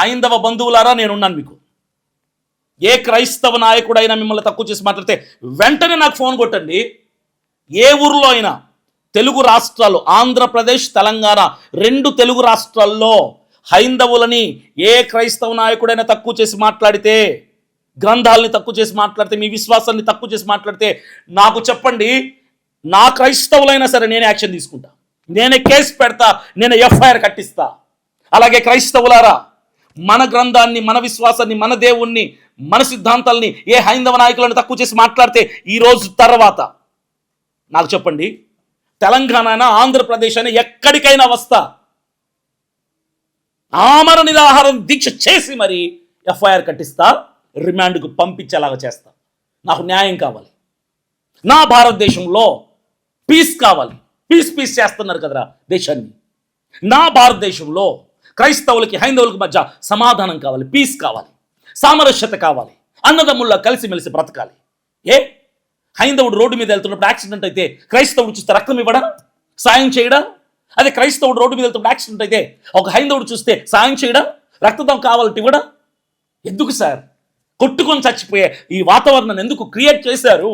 హైందవ బంధువులారా నేనున్నాను మీకు. ఏ క్రైస్తవ నాయకుడైనా మిమ్మల్ని తక్కువ చేసి మాట్లాడితే వెంటనే నాకు ఫోన్ కొట్టండి. ఏ ఊర్లో అయినా, తెలుగు రాష్ట్రాలు ఆంధ్రప్రదేశ్ తెలంగాణ 2 తెలుగు రాష్ట్రాల్లో హైందవులని ఏ క్రైస్తవ నాయకుడైనా తక్కువ చేసి మాట్లాడితే, గ్రంథాలని తక్కువ చేసి మాట్లాడితే, మీ విశ్వాసాన్ని తక్కువ చేసి మాట్లాడితే నాకు చెప్పండి. నా క్రైస్తవులైనా సరే నేనే యాక్షన్ తీసుకుంటా, నేనే కేసు పెడతా, నేనే ఎఫ్ఐఆర్ కట్టిస్తా. అలాగే క్రైస్తవులారా, మన గ్రంథాన్ని, మన విశ్వాసాన్ని, మన దేవుణ్ణి, మన సిద్ధాంతాల్ని ఏ హైందవ నాయకులను తక్కువ చేసి మాట్లాడితే ఈ రోజు తర్వాత నాకు చెప్పండి, తెలంగాణ, ఆంధ్రప్రదేశ్ అని ఎక్కడికైనా వస్తా, ఆమరణ నిరాహారం దీక్ష చేసి మరి ఎఫ్ఐఆర్ కట్టిస్తా, రిమాండ్కు పంపించేలాగా చేస్తా. నాకు న్యాయం కావాలి. నా భారతదేశంలో పీస్ కావాలి. పీస్ చేస్తున్నారు కదరా దేశాన్ని. నా భారతదేశంలో క్రైస్తవులకి హైందవులకి మధ్య సమాధానం కావాలి, పీస్ కావాలి, సామరస్యత కావాలి, అన్నదమ్ముల్లా కలిసిమెలిసి బ్రతకాలి. ఏ హైందవుడు రోడ్డు మీద వెళ్తున్నప్పుడు యాక్సిడెంట్ అయితే క్రైస్తవుడు చూస్తే రక్తం ఇవ్వడా, సాయం చేయడా? అదే క్రైస్తవుడు రోడ్డు మీద వెళ్తున్నప్పుడు యాక్సిడెంట్ అయితే ఒక హైందవుడు చూస్తే సాయం చేయడా, రక్తదానం కావాలంటే ఇవ్వడా? ఎందుకు సార్ కొట్టుకొని చచ్చిపోయే ఈ వాతావరణాన్ని ఎందుకు క్రియేట్ చేశారు?